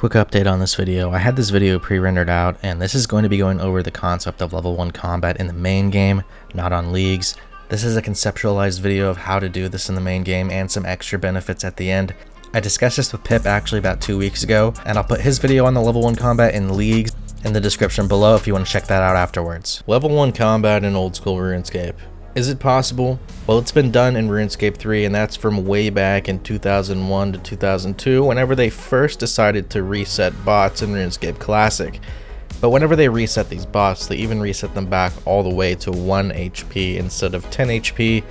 quick update on this video. I had this video pre-rendered out, and this is going to be going over the concept of level 1 combat in the main game, not on leagues. This is a conceptualized video of how to do this in the main game and some extra benefits at the end. I discussed this with Pip actually about 2 weeks ago, and I'll put his video on the level 1 combat in leagues in the description below if you want to check that out afterwards. Level 1 combat in Old School Runescape. Is it possible? Well, it's been done in Runescape 3, and that's from way back in 2001 to 2002, whenever they first decided to reset bots in RuneScape Classic. But whenever they reset these bots, they even reset them back all the way to 1 HP instead of 10 HP,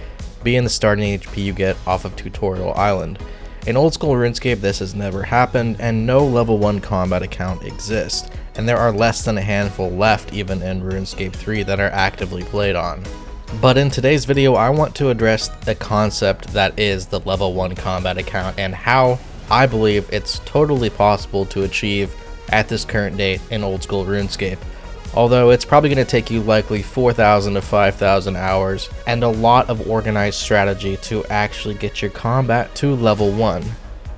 being the starting HP you get off of Tutorial Island. In Old School RuneScape, this has never happened, and no level 1 combat account exists, and there are less than a handful left even in RuneScape 3 that are actively played on. But in today's video, I want to address the concept that is the level 1 combat account and how I believe it's totally possible to achieve at this current date in Old School RuneScape. Although it's probably going to take you likely 4,000 to 5,000 hours and a lot of organized strategy to actually get your combat to level 1.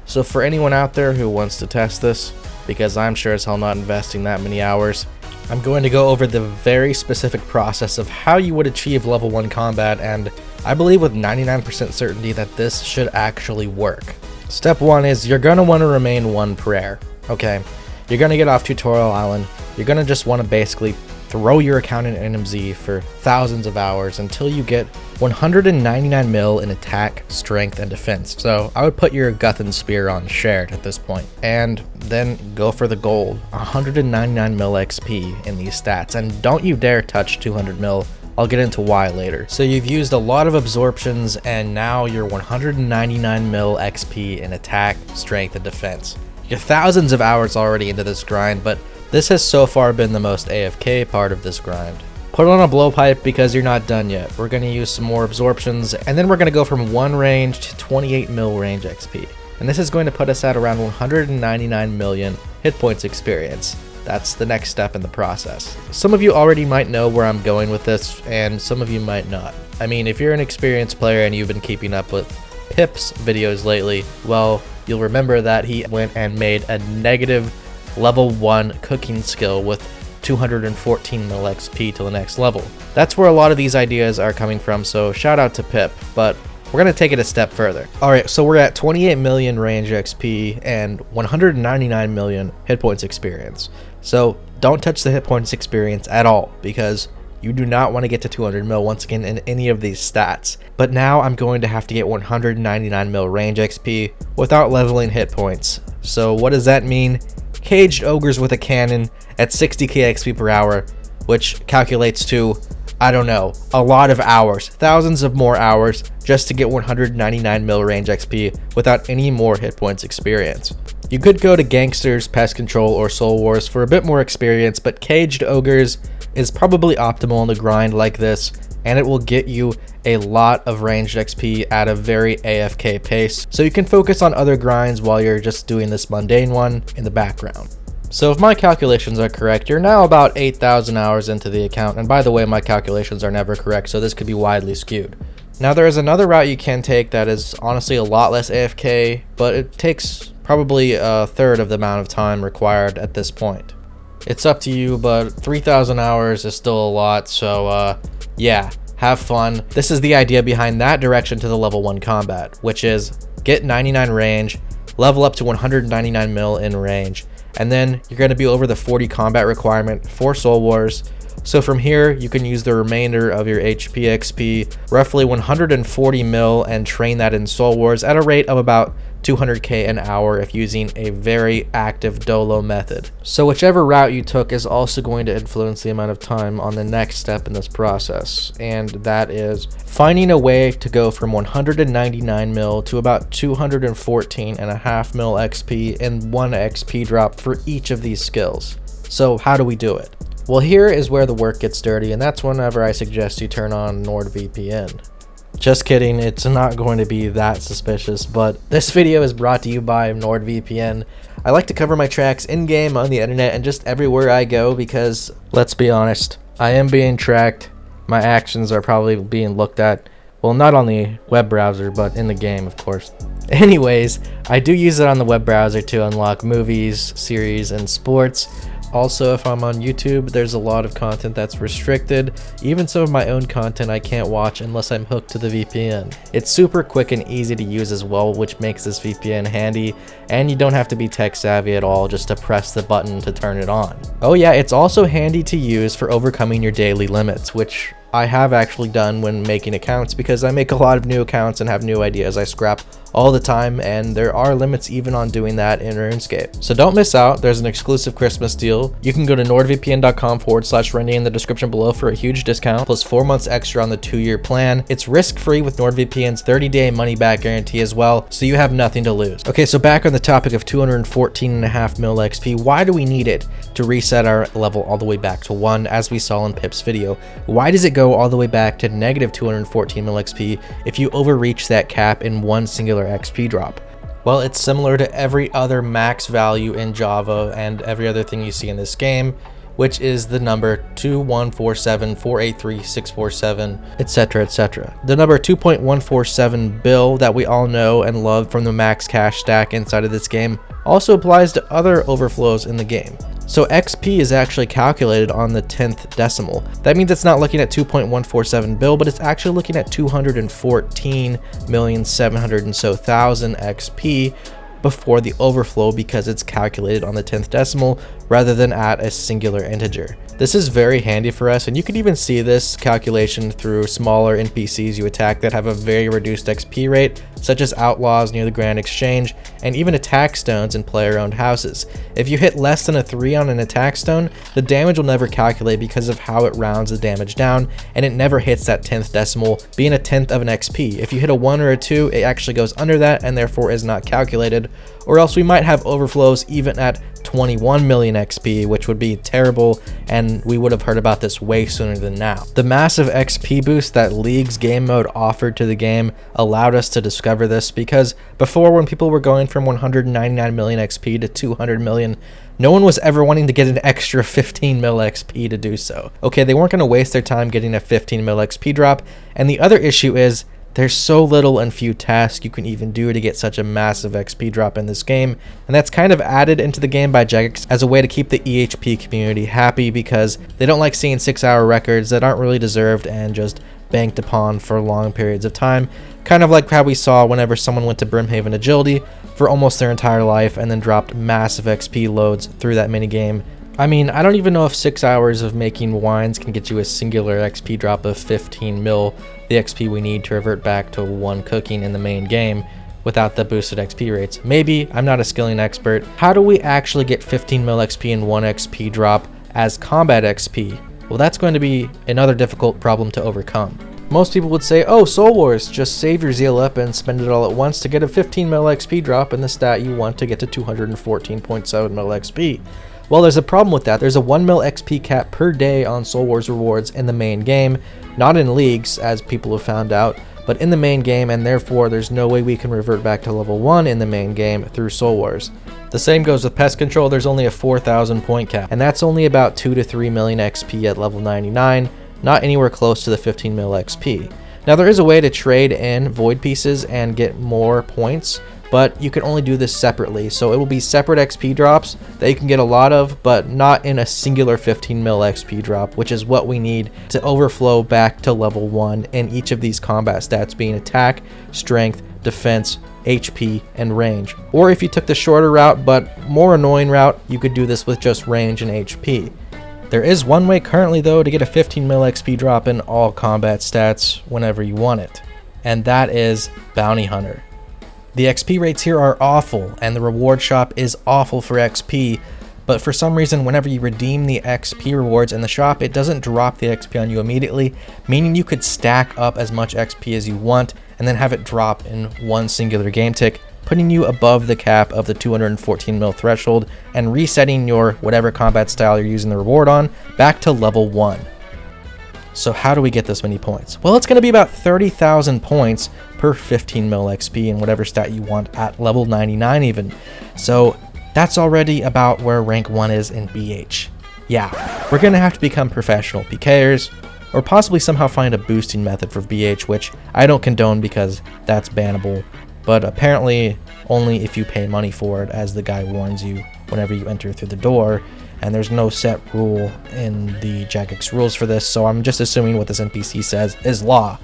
So for anyone out there who wants to test this, because I'm sure as hell not investing that many hours, I'm going to go over the very specific process of how you would achieve level 1 combat, and I believe with 99% certainty that this should actually work. Step 1 is you're going to want to remain 1 prayer, okay? You're going to get off Tutorial Island, you're going to just want to basically throw your account in NMZ for thousands of hours until you get 199 mil in attack, strength, and defense. So I would put your Guthan Spear on shared at this point, and then go for the gold, 199 mil XP in these stats, and don't you dare touch 200 mil. I'll get into why later. So you've used a lot of absorptions, and now you're 199 mil XP in attack, strength, and defense. You're thousands of hours already into this grind, but this has so far been the most AFK part of this grind. Put on a blowpipe because you're not done yet. We're going to use some more absorptions, and then we're going to go from 1 range to 28 mil range XP. And this is going to put us at around 199 million hit points experience. That's the next step in the process. Some of you already might know where I'm going with this, and some of you might not. I mean, if you're an experienced player and you've been keeping up with Pip's videos lately, well, you'll remember that he went and made a negative level 1 cooking skill with 214 mil XP to the next level. That's where a lot of these ideas are coming from, so shout out to Pip, but we're going to take it a step further. Alright, so we're at 28 million range XP and 199 million hit points experience. So don't touch the hit points experience at all, because you do not want to get to 200 mil once again in any of these stats. But now I'm going to have to get 199 mil range XP without leveling hit points. So what does that mean? Caged ogres with a cannon at 60k XP per hour, which calculates to, I don't know, a lot of hours, thousands of more hours just to get 199 mil range XP without any more hit points experience. You could go to Gangsters, Pest Control, or Soul Wars for a bit more experience, but Caged Ogres is probably optimal in a grind like this, and it will get you a lot of ranged XP at a very AFK pace, so you can focus on other grinds while you're just doing this mundane one in the background. So if my calculations are correct, you're now about 8,000 hours into the account, and by the way, my calculations are never correct, so this could be widely skewed. Now there is another route you can take that is honestly a lot less AFK, but it takes probably a third of the amount of time required at this point. It's up to you, but 3,000 hours is still a lot, so yeah, have fun. This is the idea behind that direction to the level 1 combat, which is get 99 range, level up to 199 mil in range, and then you're going to be over the 40 combat requirement for Soul Wars. So from here, you can use the remainder of your HP XP, roughly 140 mil, and train that in Soul Wars at a rate of about 200k an hour if using a very active dolo method. So whichever route you took is also going to influence the amount of time on the next step in this process, and that is finding a way to go from 199 mil to about 214.5 mil XP in 1 XP drop for each of these skills. So how do we do it? Well, here is where the work gets dirty, and that's whenever I suggest you turn on NordVPN. Just kidding, it's not going to be that suspicious, but this video is brought to you by NordVPN. I like to cover my tracks in-game, on the internet, and just everywhere I go because, let's be honest, I am being tracked. My actions are probably being looked at, well, not on the web browser, but in the game, of course. Anyways, I do use it on the web browser to unlock movies, series, and sports. Also, if I'm on YouTube, there's a lot of content that's restricted. Even some of my own content I can't watch unless I'm hooked to the VPN. It's super quick and easy to use as well, which makes this VPN handy, and you don't have to be tech savvy at all just to press the button to turn it on. Oh yeah, it's also handy to use for overcoming your daily limits, which I have actually done when making accounts, because I make a lot of new accounts and have new ideas I scrap all the time, and there are limits even on doing that in RuneScape. So don't miss out. There's an exclusive Christmas deal. You can go to nordvpn.com/Rendi in the description below for a huge discount, plus 4 months extra on the 2-year plan. It's risk-free with NordVPN's 30-day money-back guarantee as well, so you have nothing to lose. Okay, so back on the topic of 214.5 mil XP, why do we need it to reset our level all the way back to 1, as we saw in Pip's video? Why does it go all the way back to negative 214 mil XP if you overreach that cap in one singular XP drop? Well, it's similar to every other max value in Java and every other thing you see in this game, which is the number 2147483647, etc, etc. The number 2.147 bill that we all know and love from the max cash stack inside of this game also applies to other overflows in the game. So XP is actually calculated on the 10th decimal. That means it's not looking at 2.147 bill, but it's actually looking at 214,700,000 and so XP before the overflow, because it's calculated on the 10th decimal rather than at a singular integer. This is very handy for us, and you can even see this calculation through smaller NPCs you attack that have a very reduced XP rate, such as outlaws near the Grand Exchange, and even attack stones in player-owned houses. If you hit less than a 3 on an attack stone, the damage will never calculate because of how it rounds the damage down, and it never hits that 10th decimal, being a 10th of an XP. If you hit a 1 or a 2, it actually goes under that and therefore is not calculated, or else we might have overflows even at 21 million XP, which would be terrible, and we would have heard about this way sooner than now. The massive XP boost that League's game mode offered to the game allowed us to discover this, because before, when people were going from 199 million XP to 200 million, no one was ever wanting to get an extra 15 mil XP to do so. Okay, they weren't going to waste their time getting a 15 mil XP drop, and the other issue is there's so little and few tasks you can even do to get such a massive XP drop in this game, and that's kind of added into the game by Jagex as a way to keep the EHP community happy, because they don't like seeing 6-hour records that aren't really deserved and just banked upon for long periods of time, kind of like how we saw whenever someone went to Brimhaven Agility for almost their entire life and then dropped massive XP loads through that minigame. I mean, I don't even know if 6 hours of making wines can get you a singular XP drop of 15 mil, the XP we need to revert back to 1 cooking in the main game without the boosted XP rates. Maybe, I'm not a skilling expert. How do we actually get 15 mil XP in 1 XP drop as combat XP? Well, that's going to be another difficult problem to overcome. Most people would say, oh, Soul Wars, just save your zeal up and spend it all at once to get a 15 mil XP drop in the stat you want to get to 214.7 mil XP. Well, there's a problem with that. There's a 1 mil XP cap per day on Soul Wars rewards in the main game, not in leagues, as people have found out, but in the main game, and therefore there's no way we can revert back to level 1 in the main game through Soul Wars. The same goes with Pest Control. There's only a 4,000 point cap, and that's only about 2 to 3 million XP at level 99, not anywhere close to the 15 mil XP. Now, there is a way to trade in void pieces and get more points, but you can only do this separately, so it will be separate XP drops that you can get a lot of, but not in a singular 15 mil XP drop, which is what we need to overflow back to level 1 in each of these combat stats, being attack, strength, defense, HP, and range. Or if you took the shorter route but more annoying route, you could do this with just range and HP. There is one way currently though to get a 15 mil XP drop in all combat stats whenever you want it, and that is Bounty Hunter. The XP rates here are awful, and the reward shop is awful for XP, but for some reason whenever you redeem the XP rewards in the shop, it doesn't drop the XP on you immediately, meaning you could stack up as much XP as you want and then have it drop in one singular game tick, putting you above the cap of the 214 mil threshold and resetting your whatever combat style you're using the reward on back to level 1. So how do we get this many points? Well, it's going to be about 30,000 points per 15 mil XP in whatever stat you want at level 99 even. So that's already about where rank 1 is in BH. Yeah, we're going to have to become professional PKers, or possibly somehow find a boosting method for BH, which I don't condone because that's bannable. but apparently only if you pay money for it, as the guy warns you whenever you enter through the door. And there's no set rule in the Jagex rules for this, so I'm just assuming what this NPC says is law.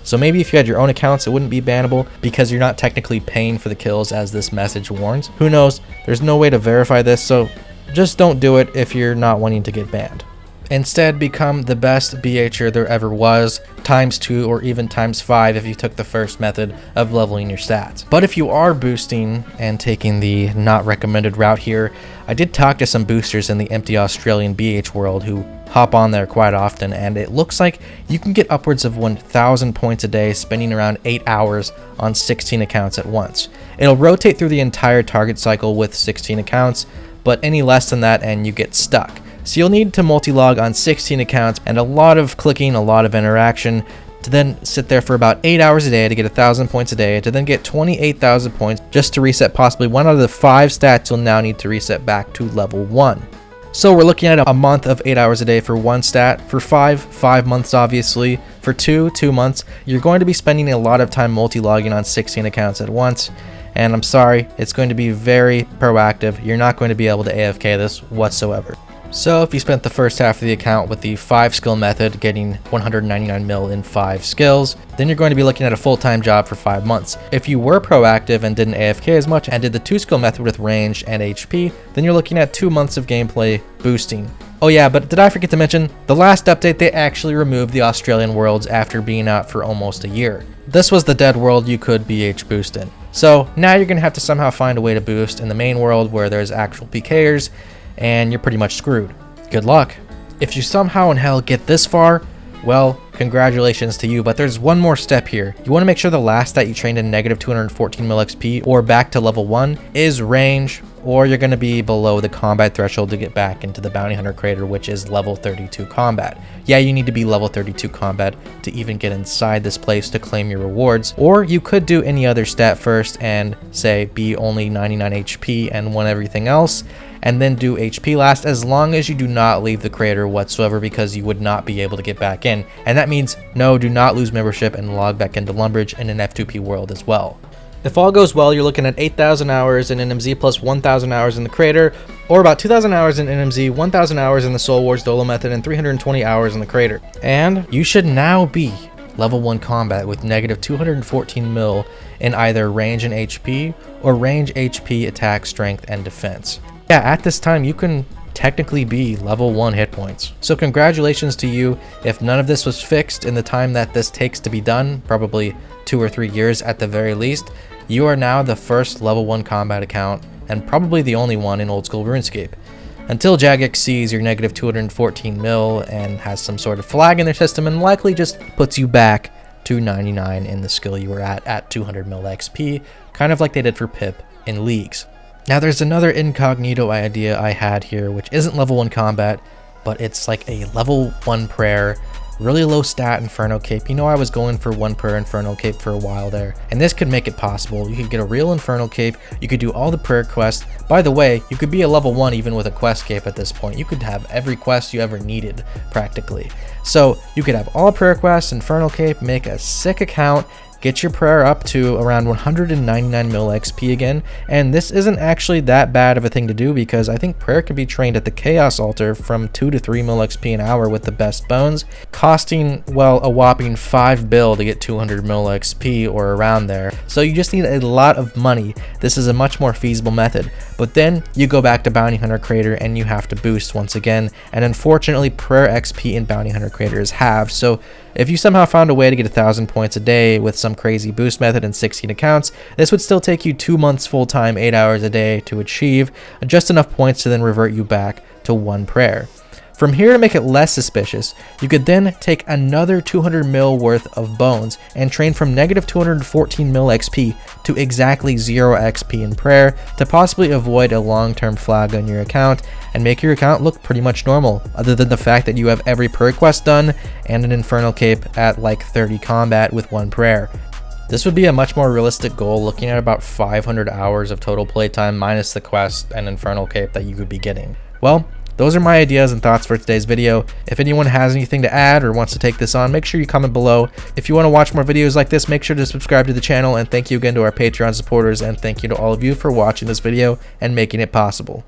So maybe if you had your own accounts, it wouldn't be bannable because you're not technically paying for the kills, as this message warns. Who knows? There's no way to verify this, so just don't do it if you're not wanting to get banned. Instead, become the best BHer there ever was, ×2 or even ×5 if you took the first method of leveling your stats. But if you are boosting and taking the not recommended route here, I did talk to some boosters in the empty Australian BH world who hop on there quite often, and it looks like you can get upwards of 1,000 points a day spending around 8 hours on 16 accounts at once. It'll rotate through the entire target cycle with 16 accounts, but any less than that and you get stuck. So you'll need to multi-log on 16 accounts and a lot of clicking, a lot of interaction, to then sit there for about 8 hours a day to get 1,000 points a day, to then get 28,000 points just to reset possibly one out of the 5 stats you'll now need to reset back to level 1. So we're looking at a month of 8 hours a day for 1 stat. For 5 months obviously. For 2 months. You're going to be spending a lot of time multi-logging on 16 accounts at once. And I'm sorry, it's going to be very proactive. You're not going to be able to AFK this whatsoever. So if you spent the first half of the account with the 5 skill method, getting 199 mil in 5 skills, then you're going to be looking at a full-time job for 5 months. If you were proactive and didn't AFK as much and did the 2 skill method with range and HP, then you're looking at 2 months of gameplay boosting. Oh yeah, but did I forget to mention, the last update they actually removed the Australian worlds after being out for almost a year. This was the dead world you could BH boost in. So now you're going to have to somehow find a way to boost in the main world where there's actual PKers, and you're pretty much screwed. Good luck. If you somehow in hell get this far, well, congratulations to you, but there's one more step here. You want to make sure the last that you trained in -214 mil XP or back to level 1 is range, or you're going to be below the combat threshold to get back into the bounty hunter crater, which is level 32 combat. Yeah, you need to be level 32 combat to even get inside this place to claim your rewards, or you could do any other stat first and say be only 99 HP and 1 everything else, and then do HP last, as long as you do not leave the crater whatsoever, because you would not be able to get back in. And that means no, do not lose membership and log back into Lumbridge in an F2P world as well. If all goes well, you're looking at 8,000 hours in NMZ plus 1,000 hours in the crater, or about 2,000 hours in NMZ, 1,000 hours in the Soul Wars Dolo method, and 320 hours in the crater. And you should now be level 1 combat with -214 mil in either range and HP, or range, HP, attack, strength, and defense. Yeah, at this time you can technically be level 1 hit points. So congratulations to you. If none of this was fixed in the time that this takes to be done, probably 2 or 3 years at the very least, you are now the first level 1 combat account, and probably the only one in Oldschool Runescape. Until Jagex sees your -214 mil and has some sort of flag in their system and likely just puts you back to 99 in the skill you were at 200 mil XP, kind of like they did for Pip in Leagues. Now there's another incognito idea I had here, which isn't level 1 combat, but it's like a level 1 prayer, really low stat Inferno Cape. You know, I was going for 1 prayer Inferno Cape for a while there, and this could make it possible. You could get a real Inferno Cape, you could do all the prayer quests. By the way, you could be a level 1 even with a quest cape at this point. You could have every quest you ever needed, practically. So you could have all prayer quests, Inferno Cape, make a sick account, get your prayer up to around 199 mil XP again, and this isn't actually that bad of a thing to do, because I think prayer can be trained at the Chaos Altar from 2 to 3 mil XP an hour with the best bones, costing, well, a whopping 5 bill to get 200 mil XP or around there. So you just need a lot of money. This is a much more feasible method, but then you go back to Bounty Hunter Crater and you have to boost once again, and unfortunately prayer XP in Bounty Hunter Crater is halved. So if you somehow found a way to get 1,000 points a day with some crazy boost method and 16 accounts, this would still take you 2 months full-time, 8 hours a day to achieve, just enough points to then revert you back to 1 prayer. From here, to make it less suspicious, you could then take another 200 mil worth of bones and train from -214 mil XP to exactly 0 XP in prayer to possibly avoid a long-term flag on your account and make your account look pretty much normal, other than the fact that you have every prayer quest done and an Inferno Cape at like 30 combat with 1 prayer. This would be a much more realistic goal, looking at about 500 hours of total playtime minus the quest and Infernal Cape that you could be getting. Well, Those are my ideas and thoughts for today's video. If anyone has anything to add or wants to take this on, make sure you comment below. If you want to watch more videos like this, make sure to subscribe to the channel, and thank you again to our Patreon supporters, and thank you to all of you for watching this video and making it possible.